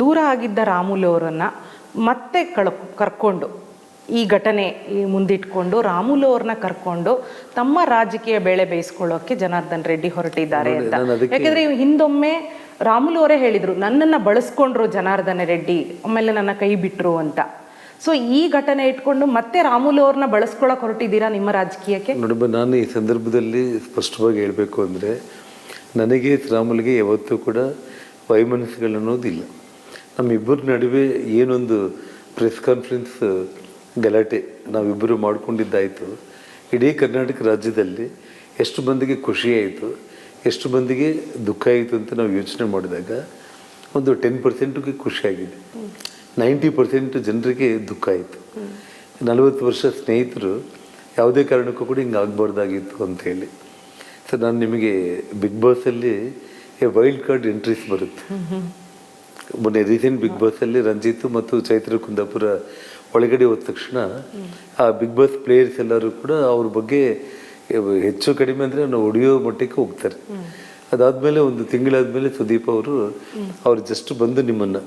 ದೂರ ಆಗಿದ್ದ ರಾಮುಲು ಅವರನ್ನು ಮತ್ತೆ ಕರ್ಕೊಂಡು ಈ ಘಟನೆ ಮುಂದಿಟ್ಕೊಂಡು ರಾಮುಲು ಅವ್ರನ್ನ ಕರ್ಕೊಂಡು ತಮ್ಮ ರಾಜಕೀಯ ಬೇಳೆ ಬೇಯಿಸ್ಕೊಳ್ಳೋಕೆ ಜನಾರ್ದನ್ ರೆಡ್ಡಿ ಹೊರಟಿದ್ದಾರೆ ಅಂತ. ಯಾಕೆಂದ್ರೆ ಹಿಂದೊಮ್ಮೆ ರಾಮುಲು ಅವರೇ ಹೇಳಿದ್ರು, ನನ್ನನ್ನು ಬಳಸ್ಕೊಂಡ್ರು ಜನಾರ್ದನ ರೆಡ್ಡಿ, ಆಮೇಲೆ ನನ್ನ ಕೈ ಬಿಟ್ರು ಅಂತ. ಸೊ ಈ ಘಟನೆ ಇಟ್ಕೊಂಡು ಮತ್ತೆ ರಾಮುಲು ಅವ್ರನ್ನ ಬಳಸ್ಕೊಳಕ್ ಹೊರಟಿದ್ದೀರಾ ನಿಮ್ಮ ರಾಜಕೀಯಕ್ಕೆ? ನೋಡಮ್ಮ, ನಾನು ಈ ಸಂದರ್ಭದಲ್ಲಿ ಸ್ಪಷ್ಟವಾಗಿ ಹೇಳಬೇಕು ಅಂದರೆ, ನನಗೆ ರಾಮುಲ್ಗೆ ಯಾವತ್ತೂ ಕೂಡ ವೈಮನಸ್ಸುಗಳು ಅನ್ನೋದಿಲ್ಲ. ನಮ್ಮಿಬ್ಬರ ನಡುವೆ ಏನೊಂದು ಪ್ರೆಸ್ ಕಾನ್ಫರೆನ್ಸ್ ಗಲಾಟೆ ನಾವಿಬ್ಬರು ಮಾಡ್ಕೊಂಡಿದ್ದಾಯಿತು, ಇಡೀ ಕರ್ನಾಟಕ ರಾಜ್ಯದಲ್ಲಿ ಎಷ್ಟು ಮಂದಿಗೆ ಖುಷಿ ಆಯಿತು, ಎಷ್ಟು ಮಂದಿಗೆ ದುಃಖ ಆಯಿತು ಅಂತ ನಾವು ಯೋಚನೆ ಮಾಡಿದಾಗ ಒಂದು 10% ಖುಷಿಯಾಗಿದೆ, 90% ಜನರಿಗೆ ದುಃಖ ಆಯಿತು. 40 ವರ್ಷ ಸ್ನೇಹಿತರು ಯಾವುದೇ ಕಾರಣಕ್ಕೂ ಕೂಡ ಹಿಂಗೆ ಆಗಬಾರ್ದಾಗಿತ್ತು ಅಂಥೇಳಿ. ಸೊ ನಾನು ನಿಮಗೆ ಬಿಗ್ ಬಾಸಲ್ಲಿ ವೈಲ್ಡ್ ಕಾರ್ಡ್ ಎಂಟ್ರೀಸ್ ಬರುತ್ತೆ. ಮೊನ್ನೆ ರೀಸೆಂಟ್ ಬಿಗ್ ಬಾಸಲ್ಲಿ ರಂಜಿತ್ ಮತ್ತು ಚೈತ್ರ ಕುಂದಾಪುರ ಒಳಗಡೆ ಹೋದ ತಕ್ಷಣ ಆ ಬಿಗ್ ಬಾಸ್ ಪ್ಲೇಯರ್ಸ್ ಎಲ್ಲರೂ ಕೂಡ ಅವ್ರ ಬಗ್ಗೆ ಹೆಚ್ಚು ಕಡಿಮೆ ಅಂದರೆ ನಾವು ಹೊಡೆಯೋ ಮಟ್ಟಕ್ಕೆ ಹೋಗ್ತಾರೆ. ಅದಾದಮೇಲೆ ಒಂದು ತಿಂಗಳಾದಮೇಲೆ ಸುದೀಪ್ ಅವ್ರು ಜಸ್ಟ್ ಬಂದು ನಿಮ್ಮನ್ನು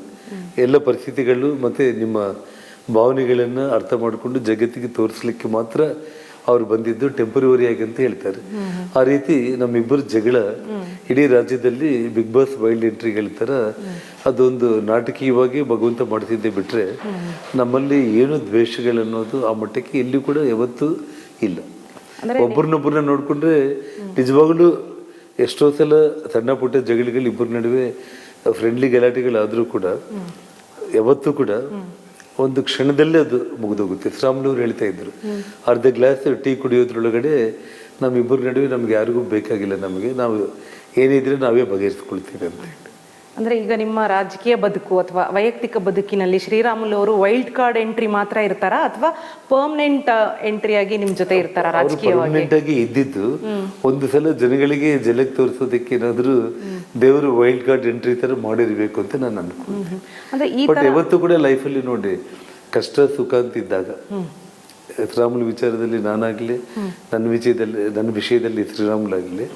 ಎಲ್ಲ ಪರಿಸ್ಥಿತಿಗಳು ಮತ್ತು ನಿಮ್ಮ ಭಾವನೆಗಳನ್ನು ಅರ್ಥ ಮಾಡಿಕೊಂಡು ಜಗತ್ತಿಗೆ ತೋರಿಸ್ಲಿಕ್ಕೆ ಮಾತ್ರ ಅವ್ರು ಬಂದಿದ್ದು ಟೆಂಪರವರಿ ಆಗಿ ಅಂತ ಹೇಳ್ತಾರೆ. ಆ ರೀತಿ ನಮ್ಮಿಬ್ಬರು ಜಗಳ ಇಡೀ ರಾಜ್ಯದಲ್ಲಿ ಬಿಗ್ ಬಾಸ್ ವೈಲ್ಡ್ ಎಂಟ್ರಿಗಳ ಥರ ಅದೊಂದು ನಾಟಕೀಯವಾಗಿ ಭಗವಂತ ಮಾಡ್ತಿದ್ದೆ ಬಿಟ್ಟರೆ ನಮ್ಮಲ್ಲಿ ಏನು ದ್ವೇಷಗಳನ್ನೋದು ಆ ಮಟ್ಟಕ್ಕೆ ಎಲ್ಲಿ ಕೂಡ ಯಾವತ್ತೂ ಇಲ್ಲ. ಒಬ್ಬರನ್ನೊಬ್ಬರನ್ನ ನೋಡಿಕೊಂಡ್ರೆ ನಿಜವಾಗ್ಲೂ ಎಷ್ಟೋ ಸಲ ಸಣ್ಣ ಪುಟ್ಟ ಜಗಳಗಳು ಇಬ್ಬರ ನಡುವೆ ಫ್ರೆಂಡ್ಲಿ ಗಲಾಟೆಗಳಾದರೂ ಕೂಡ ಯಾವತ್ತೂ ಕೂಡ ಒಂದು ಕ್ಷಣದಲ್ಲೇ ಅದು ಮುಗಿದೋಗುತ್ತೆ. ಶ್ರಾಮ್ನವ್ರು ಹೇಳ್ತಾ ಇದ್ರು, ಅರ್ಧ ಗ್ಲಾಸ್ ಟೀ ಕುಡಿಯೋದ್ರೊಳಗಡೆ ನಮ್ಮಿಬ್ಬರ ನಡುವೆ ನಮ್ಗೆ ಯಾರಿಗೂ ಬೇಕಾಗಿಲ್ಲ, ನಮಗೆ ನಾವು ಏನಿದ್ರೆ ನಾವೇ ಬಗೆಹರಿಸ್ಕೊಳ್ತೀವಿ ಅಂತ ಹೇಳಿ. ಅಂದ್ರೆ ಈಗ ನಿಮ್ಮ ರಾಜಕೀಯ ಬದುಕು ಅಥವಾ ವೈಯಕ್ತಿಕ ಬದುಕಿನಲ್ಲಿ ಶ್ರೀರಾಮುಲು ಅವರು ವೈಲ್ಡ್ ಕಾರ್ಡ್ ಎಂಟ್ರಿ ಮಾತ್ರ ಇರ್ತಾರಾ ಅಥವಾ ಪರ್ಮನೆಂಟ್ ಎಂಟ್ರಿ ಆಗಿ ನಿಮ್ ಜೊತೆ ಇರ್ತಾರ? ರಾಜಕೀಯವಾಗಿ ಇದ್ದಿದ್ದು ಒಂದು ಸಲ ಜನಗಳಿಗೆ ಜಲಕ್ ತೋರಿಸೋದಕ್ಕೆ ಏನಾದ್ರು ದೇವರು ವೈಲ್ಡ್ ಕಾರ್ಡ್ ಎಂಟ್ರಿ ತರ ಮಾಡಿರ್ಬೇಕು ಅಂತ ನಾನು ಅನ್ಕೊಂಡೆ. ಬಟ್ ಯಾವತ್ತೂ ಕೂಡ ಲೈಫಲ್ಲಿ ನೋಡಿ, ಕಷ್ಟ ಸುಖ ಅಂತಿದ್ದಾಗ ಶ್ರೀರಾಮುಲು ವಿಚಾರದಲ್ಲಿ ನಾನಾಗ್ಲಿ, ನನ್ನ ವಿಷಯದಲ್ಲಿ ಶ್ರೀರಾಮುಲು ಆಗ್ಲಿ,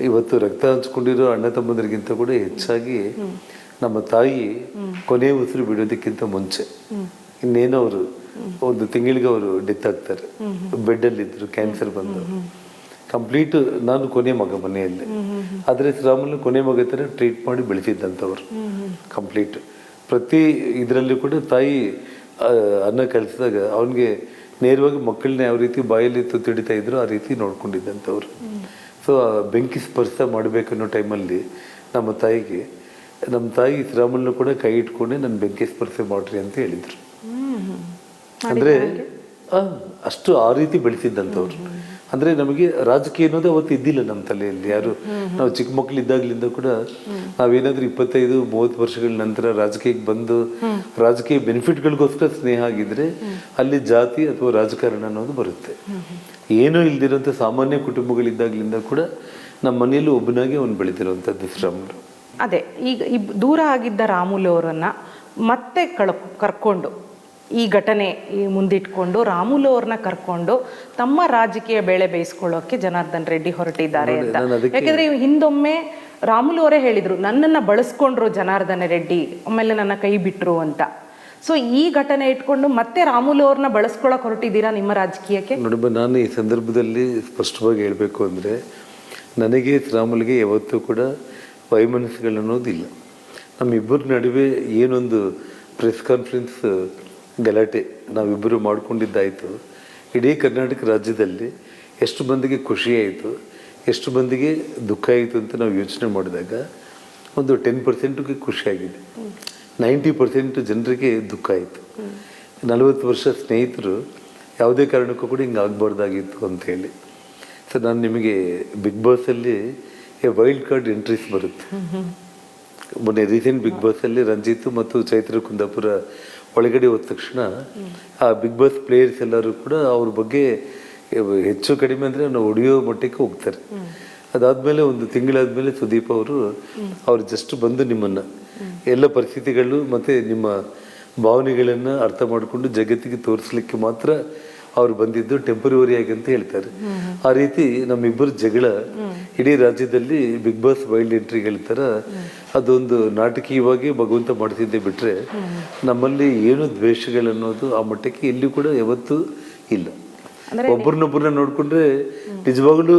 ಇವತ್ತು ರಕ್ತ ಹಂಚ್ಕೊಂಡಿರೋ ಅಣ್ಣ ತಮ್ಮಂದರಿಗಿಂತ ಕೂಡ ಹೆಚ್ಚಾಗಿ ನಮ್ಮ ತಾಯಿ ಕೊನೆ ಉಸಿರು ಬಿಡೋದಕ್ಕಿಂತ ಮುಂಚೆ ಇನ್ನೇನೋ ಅವರು ಒಂದು ತಿಂಗಳಿಗೆ ಅವರು ಡೆತ್ ಆಗ್ತಾರೆ. ಬೆಡ್ಡಲ್ಲಿದ್ದರು, ಕ್ಯಾನ್ಸರ್ ಬಂದು ಕಂಪ್ಲೀಟ್. ನಾನು ಕೊನೆ ಮಗ ಮನೆಯಲ್ಲಿ, ಆದರೆ ಶ್ರೀರಾಮುಲು ಕೊನೆ ಮಗ ಥರ ಟ್ರೀಟ್ ಮಾಡಿ ಬೆಳೆಸಿದ್ದಂಥವ್ರು ಕಂಪ್ಲೀಟ್. ಪ್ರತಿ ಇದರಲ್ಲಿ ಕೂಡ ತಾಯಿ ಅನ್ನ ಕಲಿಸಿದಾಗ ಅವನಿಗೆ ನೇರವಾಗಿ ಮಕ್ಕಳನ್ನ ಯಾವ ರೀತಿ ಬಾಯಲ್ಲಿ ತುತ್ತಿಡಿತಾ ಇದ್ರು ಆ ರೀತಿ ನೋಡ್ಕೊಂಡಿದ್ದಂಥವ್ರು. ಸೊ ಬೆಂಕಿ ಸ್ಪರ್ಶ ಮಾಡಬೇಕನ್ನೋ ಟೈಮಲ್ಲಿ ನಮ್ಮ ತಾಯಿ ಶ್ರೀರಾಮುಲನ್ನು ಕೂಡ ಕೈ ಇಟ್ಕೊಂಡೆ ನನ್ನ ಬೆಂಕಿ ಸ್ಪರ್ಶ ಮಾಡ್ರಿ ಅಂತ ಹೇಳಿದ್ರು. ಅಂದರೆ ಅಷ್ಟು ಆ ರೀತಿ ಬೆಳೆಸಿದ್ದಂಥವ್ರು. ಅಂದರೆ ನಮಗೆ ರಾಜಕೀಯ ಅನ್ನೋದು ಅವತ್ತು ಇದ್ದಿಲ್ಲ ನಮ್ಮ ತಲೆಯಲ್ಲಿ. ಯಾರು ನಾವು ಚಿಕ್ಕ ಮಕ್ಕಳು ಇದ್ದಾಗಲಿಂದ ಕೂಡ ನಾವೇನಾದ್ರೂ 25-30 ವರ್ಷಗಳ ನಂತರ ರಾಜಕೀಯಕ್ಕೆ ಬಂದು ರಾಜಕೀಯ ಬೆನಿಫಿಟ್ಗಳಿಗೋಸ್ಕರ ಸ್ನೇಹ ಆಗಿದ್ರೆ ಅಲ್ಲಿ ಜಾತಿ ಅಥವಾ ರಾಜಕಾರಣ ಅನ್ನೋದು ಬರುತ್ತೆ. ಏನೂ ಇಲ್ದಿರೋಂಥ ಸಾಮಾನ್ಯ ಕುಟುಂಬಗಳಿದ್ದಾಗಲಿಂದ ಕೂಡ ನಮ್ಮ ಮನೆಯಲ್ಲೂ ಒಬ್ಬನಾಗಿ ಅವನು ಬೆಳೆದಿರುವಂಥದ್ದು ಶ್ರೀರಾಮುಲು. ಅದೇ ಈಗ ದೂರ ಆಗಿದ್ದ ರಾಮುಲು ಅವರನ್ನ ಮತ್ತೆ ಕರ್ಕೊಂಡು ಈ ಘಟನೆ ಮುಂದಿಟ್ಕೊಂಡು ರಾಮುಲು ಅವ್ರನ್ನ ಕರ್ಕೊಂಡು ತಮ್ಮ ರಾಜಕೀಯ ಬೇಳೆ ಬೇಯಿಸ್ಕೊಳ್ಳೋಕೆ ಜನಾರ್ದನ್ ರೆಡ್ಡಿ ಹೊರಟಿದ್ದಾರೆ ಅಂತ. ಯಾಕೆಂದ್ರೆ ಹಿಂದೊಮ್ಮೆ ರಾಮುಲು ಅವರೇ ಹೇಳಿದ್ರು, ನನ್ನನ್ನು ಬಳಸ್ಕೊಂಡ್ರು ಜನಾರ್ದನ ರೆಡ್ಡಿ, ಆಮೇಲೆ ನನ್ನ ಕೈ ಬಿಟ್ರು ಅಂತ. ಸೊ ಈ ಘಟನೆ ಇಟ್ಕೊಂಡು ಮತ್ತೆ ರಾಮುಲು ಅವ್ರನ್ನ ಬಳಸ್ಕೊಳಕ್ ಹೊರಟಿದ್ದೀರಾ ನಿಮ್ಮ ರಾಜಕೀಯಕ್ಕೆ? ನೋಡಮ್ಮ, ನಾನು ಈ ಸಂದರ್ಭದಲ್ಲಿ ಸ್ಪಷ್ಟವಾಗಿ ಹೇಳಬೇಕು ಅಂದರೆ, ನನಗೆ ರಾಮುಲ್ಗೆ ಯಾವತ್ತೂ ಕೂಡ ವೈಮನಸ್ಸುಗಳು ಅನ್ನೋದಿಲ್ಲ. ನಮ್ಮಿಬ್ಬರ ನಡುವೆ ಏನೊಂದು ಪ್ರೆಸ್ ಕಾನ್ಫರೆನ್ಸ್ ಗಲಾಟೆ ನಾವಿಬ್ಬರು ಮಾಡ್ಕೊಂಡಿದ್ದಾಯಿತು, ಇಡೀ ಕರ್ನಾಟಕ ರಾಜ್ಯದಲ್ಲಿ ಎಷ್ಟು ಮಂದಿಗೆ ಖುಷಿ ಆಯಿತು, ಎಷ್ಟು ಮಂದಿಗೆ ದುಃಖ ಆಯಿತು ಅಂತ ನಾವು ಯೋಚನೆ ಮಾಡಿದಾಗ ಒಂದು 10% ಖುಷಿಯಾಗಿದೆ, 90% ಜನರಿಗೆ ದುಃಖ ಆಯಿತು. 40 ವರ್ಷ ಸ್ನೇಹಿತರು ಯಾವುದೇ ಕಾರಣಕ್ಕೂ ಕೂಡ ಹಿಂಗೆ ಆಗಬಾರ್ದಾಗಿತ್ತು ಅಂಥೇಳಿ. ಸೊ ನಾನು ನಿಮಗೆ ಬಿಗ್ ಬಾಸಲ್ಲಿ ವೈಲ್ಡ್ ಕಾರ್ಡ್ ಎಂಟ್ರೀಸ್ ಬರುತ್ತೆ. ಮೊನ್ನೆ ರೀಸೆಂಟ್ ಬಿಗ್ ಬಾಸಲ್ಲಿ ರಂಜಿತ್ ಮತ್ತು ಚೈತ್ರ ಕುಂದಾಪುರ ಒಳಗಡೆ ಹೋದ ತಕ್ಷಣ ಆ ಬಿಗ್ ಬಾಸ್ ಪ್ಲೇಯರ್ಸ್ ಎಲ್ಲರೂ ಕೂಡ ಅವ್ರ ಬಗ್ಗೆ ಹೆಚ್ಚು ಕಡಿಮೆ ಅಂದರೆ ನಾವು ಹೊಡೆಯೋ ಮಟ್ಟಕ್ಕೆ ಹೋಗ್ತಾರೆ. ಅದಾದಮೇಲೆ ಒಂದು ತಿಂಗಳಾದಮೇಲೆ ಸುದೀಪ್ ಅವ್ರು ಜಸ್ಟ್ ಬಂದು ನಿಮ್ಮನ್ನು ಎಲ್ಲ ಪರಿಸ್ಥಿತಿಗಳು ಮತ್ತು ನಿಮ್ಮ ಭಾವನೆಗಳನ್ನು ಅರ್ಥ ಮಾಡಿಕೊಂಡು ಜಗತ್ತಿಗೆ ತೋರಿಸ್ಲಿಕ್ಕೆ ಮಾತ್ರ ಅವ್ರು ಬಂದಿದ್ದು ಟೆಂಪರವರಿ ಆಗಿ ಅಂತ ಹೇಳ್ತಾರೆ. ಆ ರೀತಿ ನಮ್ಮಿಬ್ಬರು ಜಗಳ ಇಡೀ ರಾಜ್ಯದಲ್ಲಿ ಬಿಗ್ ಬಾಸ್ ವೈಲ್ಡ್ ಎಂಟ್ರಿಗಳ ತರ ಅದೊಂದು ನಾಟಕೀಯವಾಗಿ ಭಗವಂತ ಮಾಡ್ತಿದ್ದೆ ಬಿಟ್ರೆ ನಮ್ಮಲ್ಲಿ ಏನು ದ್ವೇಷಗಳನ್ನೋದು ಆ ಮಟ್ಟಕ್ಕೆ ಎಲ್ಲಿ ಕೂಡ ಯಾವತ್ತೂ ಇಲ್ಲ. ಒಬ್ಬರನ್ನೊಬ್ಬರನ್ನ ನೋಡ್ಕೊಂಡ್ರೆ ನಿಜವಾಗ್ಲೂ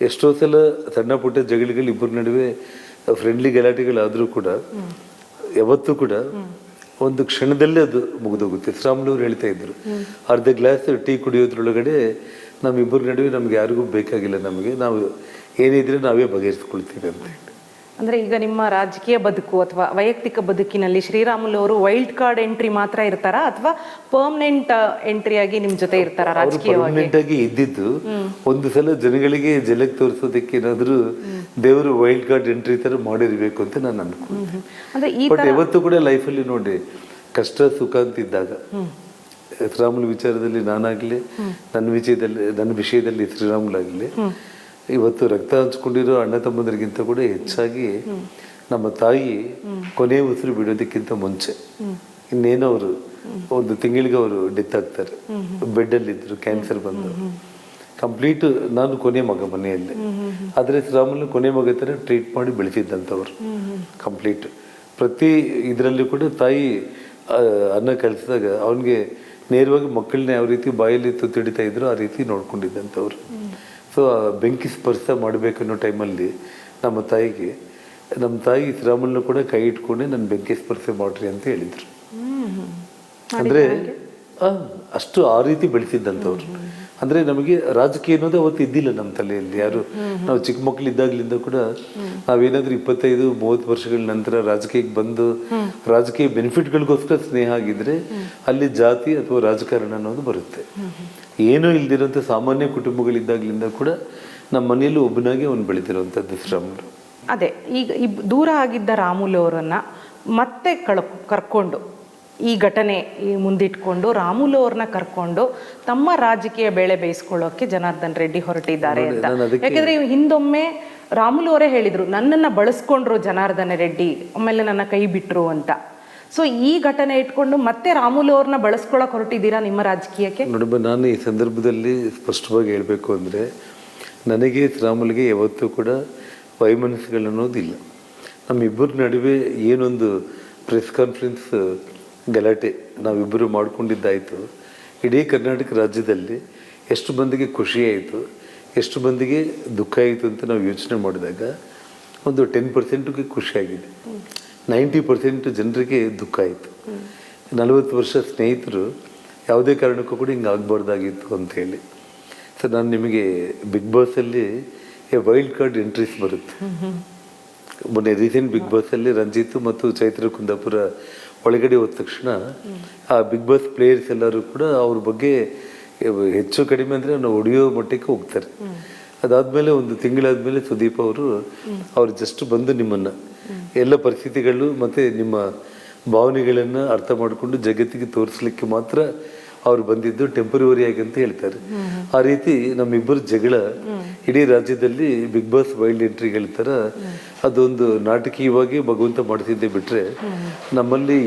ಎಷ್ಟೋ ಸಲ ಸಣ್ಣ ಪುಟ್ಟ ಜಗಳಗಳು ಇಬ್ಬರ ನಡುವೆ ಫ್ರೆಂಡ್ಲಿ ಗಲಾಟೆಗಳಾದ್ರೂ ಕೂಡ ಯಾವತ್ತೂ ಕೂಡ ಒಂದು ಕ್ಷಣದಲ್ಲೇ ಅದು ಮುಗಿದೋಗುತ್ತೆ. ಶ್ರಾಮ್ಲವ್ರು ಹೇಳ್ತಾ ಇದ್ರು, ಅರ್ಧ ಗ್ಲಾಸ್ ಟೀ ಕುಡಿಯೋದ್ರೊಳಗಡೆ ನಮ್ಮಿಬ್ಬರ ನಡುವೆ ನಮ್ಗೆ ಯಾರಿಗೂ ಬೇಕಾಗಿಲ್ಲ, ನಮಗೆ ನಾವು ಏನಿದ್ರೆ ನಾವೇ ಬಗೆಹರಿಸ್ಕೊಳ್ತೀವಿ ಅಂತ ಹೇಳಿ. ಅಂದ್ರೆ ಈಗ ನಿಮ್ಮ ರಾಜಕೀಯ ಬದುಕು ಅಥವಾ ವೈಯಕ್ತಿಕ ಬದುಕಿನಲ್ಲಿ ಶ್ರೀರಾಮುಲು ಅವರು ವೈಲ್ಡ್ ಕಾರ್ಡ್ ಎಂಟ್ರಿ ಮಾತ್ರ ಇರ್ತಾರಾ ಅಥವಾ ಪರ್ಮನೆಂಟ್ ಎಂಟ್ರಿ ಆಗಿ ನಿಮ್ ಜೊತೆ ಇರ್ತಾರ ರಾಜಕೀಯವಾಗಿ? ಪರ್ಮನೆಂಟ್ ಆಗಿ ಇದ್ದಿದ್ದು ಒಂದು ಸಲ ಜನಗಳಿಗೆ ಜಲಕ್ ತೋರಿಸೋದಕ್ಕೆ ಏನಾದ್ರು ದೇವರು ವೈಲ್ಡ್ ಕಾರ್ಡ್ ಎಂಟ್ರಿ ತರ ಮಾಡಿರ್ಬೇಕು ಅಂತ ನಾನು ಅನ್ಕೊಂಡೆ. ಬಟ್ ಯಾವತ್ತೂ ಕೂಡ ಲೈಫಲ್ಲಿ ನೋಡಿ ಕಷ್ಟ ಸುಖ ಅಂತ ಇದ್ದಾಗ ಶ್ರೀರಾಮುಲು ವಿಚಾರದಲ್ಲಿ ನಾನಾಗ್ಲಿ ನನ್ನ ವಿಷಯದಲ್ಲಿ ಶ್ರೀರಾಮುಲು ಆಗ್ಲಿ ಇವತ್ತು ರಕ್ತ ಹಂಚ್ಕೊಂಡಿರೋ ಅಣ್ಣ ತಮ್ಮಂದರಿಗಿಂತ ಕೂಡ ಹೆಚ್ಚಾಗಿ ನಮ್ಮ ತಾಯಿ ಕೊನೆ ಉಸಿರು ಬಿಡೋದಕ್ಕಿಂತ ಮುಂಚೆ ಇನ್ನೇನೋ ಅವರು ಒಂದು ತಿಂಗಳಿಗೆ ಅವರು ಡೆತ್ ಆಗ್ತಾರೆ. ಬೆಡ್ಡಲ್ಲಿದ್ದರು, ಕ್ಯಾನ್ಸರ್ ಬಂದು ಕಂಪ್ಲೀಟ್. ನಾನು ಕೊನೆ ಮಗ ಮನೆಯಲ್ಲಿ, ಆದರೆ ಶ್ರೀರಾಮುಲು ಕೊನೆ ಮಗ ಥರ ಟ್ರೀಟ್ ಮಾಡಿ ಬೆಳೆಸಿದ್ದಂಥವ್ರು ಕಂಪ್ಲೀಟ್. ಪ್ರತಿ ಇದರಲ್ಲೂ ಕೂಡ ತಾಯಿ ಅನ್ನ ಕಲಿಸಿದಾಗ ಅವನಿಗೆ ನೇರವಾಗಿ ಮಕ್ಕಳನ್ನ ಯಾವ ರೀತಿ ಬಾಯಲ್ಲಿ ತುತ್ತಿಡಿತಾ ಇದ್ರು ಆ ರೀತಿ ನೋಡ್ಕೊಂಡಿದ್ದಂಥವ್ರು. ಸೊ ಬೆಂಕಿ ಸ್ಪರ್ಶ ಮಾಡಬೇಕನ್ನೋ ಟೈಮಲ್ಲಿ ನಮ್ಮ ತಾಯಿ ಶ್ರೀರಾಮುಲನ್ನು ಕೂಡ ಕೈ ಇಟ್ಕೊಂಡೆ ನನ್ನ ಬೆಂಕಿ ಸ್ಪರ್ಶ ಮಾಡ್ರಿ ಅಂತ ಹೇಳಿದ್ರು. ಅಂದ್ರೆ ಅಷ್ಟು ಆ ರೀತಿ ಬೆಳೆಸಿದ್ದಂಥವ್ರು. ಅಂದ್ರೆ ನಮಗೆ ರಾಜಕೀಯ ಅನ್ನೋದು ಅವತ್ತು ಇದ್ದಿಲ್ಲ ನಮ್ಮ ತಲೆಯಲ್ಲಿ. ಯಾರು ನಾವು ಚಿಕ್ಕ ಮಕ್ಕಳು ಇದ್ದಾಗ್ಲಿಂದ ಕೂಡ ನಾವೇನಾದ್ರೂ 25-30 ವರ್ಷಗಳ ನಂತರ ರಾಜಕೀಯಕ್ಕೆ ಬಂದು ರಾಜಕೀಯ ಬೆನಿಫಿಟ್ಗಳಿಗೋಸ್ಕರ ಸ್ನೇಹ ಆಗಿದ್ರೆ ಅಲ್ಲಿ ಜಾತಿ ಅಥವಾ ರಾಜಕಾರಣ ಅನ್ನೋದು ಬರುತ್ತೆ. ಏನೂ ಇಲ್ದಿರೋಂಥ ಸಾಮಾನ್ಯ ಕುಟುಂಬಗಳಿದ್ದಾಗ್ಲಿಂದ ಕೂಡ ನಮ್ಮ ಮನೆಯಲ್ಲೂ ಒಬ್ಬನಾಗಿ ಅವನು ಬೆಳೆದಿರುವಂಥದ್ದು ಶ್ರೀರಾಮುಲು. ಅದೇ ಈಗ ದೂರ ಆಗಿದ್ದ ರಾಮುಲು ಅವರನ್ನ ಮತ್ತೆ ಕರ್ಕೊಂಡು ಈ ಘಟನೆ ಮುಂದಿಟ್ಕೊಂಡು ರಾಮುಲು ಅವ್ರನ್ನ ಕರ್ಕೊಂಡು ತಮ್ಮ ರಾಜಕೀಯ ಬೇಳೆ ಬೇಯಿಸ್ಕೊಳ್ಳೋಕೆ ಜನಾರ್ದನ್ ರೆಡ್ಡಿ ಹೊರಟಿದ್ದಾರೆ ಅಂತ. ಯಾಕಂದ್ರೆ ಹಿಂದೊಮ್ಮೆ ರಾಮುಲು ಅವರೇ ಹೇಳಿದ್ರು, ನನ್ನನ್ನ ಬಳಸ್ಕೊಂಡ್ರು ಜನಾರ್ದನ ರೆಡ್ಡಿ, ಆಮೇಲೆ ನನ್ನ ಕೈ ಬಿಟ್ರು ಅಂತ. ಸೊ ಈ ಘಟನೆ ಇಟ್ಕೊಂಡು ಮತ್ತೆ ರಾಮುಲು ಅವ್ರನ್ನ ಬಳಸ್ಕೊಳಕ್ ಹೊರಟಿದ್ದೀರಾ ನಿಮ್ಮ ರಾಜಕೀಯಕ್ಕೆ? ನೋಡಮ್ಮ, ನಾನು ಈ ಸಂದರ್ಭದಲ್ಲಿ ಸ್ಪಷ್ಟವಾಗಿ ಹೇಳ್ಬೇಕು ಅಂದ್ರೆ ನನಗೆ ಶ್ರೀರಾಮುಲುಗೆ ಯಾವತ್ತೂ ಕೂಡ ವೈಮನಸ್ಸುಗಳನ್ನೋದಿಲ್ಲ. ನಮ್ಮಿಬ್ಬರ ನಡುವೆ ಏನೊಂದು ಪ್ರೆಸ್ ಕಾನ್ಫರೆನ್ಸ್ ಗಲಾಟೆ ನಾವಿಬ್ಬರು ಮಾಡ್ಕೊಂಡಿದ್ದಾಯಿತು, ಇಡೀ ಕರ್ನಾಟಕ ರಾಜ್ಯದಲ್ಲಿ ಎಷ್ಟು ಮಂದಿಗೆ ಖುಷಿ ಆಯಿತು, ಎಷ್ಟು ಮಂದಿಗೆ ದುಃಖ ಆಯಿತು ಅಂತ ನಾವು ಯೋಚನೆ ಮಾಡಿದಾಗ ಒಂದು 10% ಖುಷಿಯಾಗಿದೆ, 90% ಜನರಿಗೆ ದುಃಖ ಆಯಿತು. 40 ವರ್ಷ ಸ್ನೇಹಿತರು ಯಾವುದೇ ಕಾರಣಕ್ಕೂ ಕೂಡ ಹಿಂಗೆ ಆಗಬಾರ್ದಾಗಿತ್ತು ಅಂಥೇಳಿ. ಸೊ ನಾನು ನಿಮಗೆ ಬಿಗ್ ಬಾಸಲ್ಲಿ ವೈಲ್ಡ್ ಕಾರ್ಡ್ ಎಂಟ್ರೀಸ್ ಬರುತ್ತೆ. ಮೊನ್ನೆ ರೀಸೆಂಟ್ ಬಿಗ್ ಬಾಸಲ್ಲಿ ರಂಜಿತ್ ಮತ್ತು ಚೈತ್ರ ಕುಂದಾಪುರ ಒಳಗಡೆ ಹೋದ ತಕ್ಷಣ ಆ ಬಿಗ್ ಬಾಸ್ ಪ್ಲೇಯರ್ಸ್ ಎಲ್ಲರೂ ಕೂಡ ಅವ್ರ ಬಗ್ಗೆ ಹೆಚ್ಚು ಕಡಿಮೆ ಅಂದರೆ ನಾವು ಹೊಡೆಯೋ ಮಟ್ಟಕ್ಕೆ ಹೋಗ್ತಾರೆ. ಅದಾದಮೇಲೆ ಒಂದು ತಿಂಗಳಾದ್ಮೇಲೆ ಸುದೀಪ್ ಅವರು ಜಸ್ಟ್ ಬಂದು ನಿಮ್ಮನ್ನು ಎಲ್ಲ ಪರಿಸ್ಥಿತಿಗಳು ಮತ್ತು ನಿಮ್ಮ ಭಾವನೆಗಳನ್ನು ಅರ್ಥ ಮಾಡಿಕೊಂಡು ಜಗತ್ತಿಗೆ ತೋರಿಸ್ಲಿಕ್ಕೆ ಮಾತ್ರ ಅವ್ರು ಬಂದಿದ್ದು ಟೆಂಪರವರಿ ಆಗಿ ಅಂತ ಹೇಳ್ತಾರೆ. ಆ ರೀತಿ ನಮ್ಮಿಬ್ಬರು ಜಗಳ ಇಡೀ ರಾಜ್ಯದಲ್ಲಿ ಬಿಗ್ ಬಾಸ್ ವೈಲ್ಡ್ ಎಂಟ್ರಿಗಳ ಥರ ಅದೊಂದು ನಾಟಕೀಯವಾಗಿ ಭಗವಂತ ಮಾಡ್ತಿದ್ದೆ ಬಿಟ್ರೆ ನಮ್ಮಲ್ಲಿ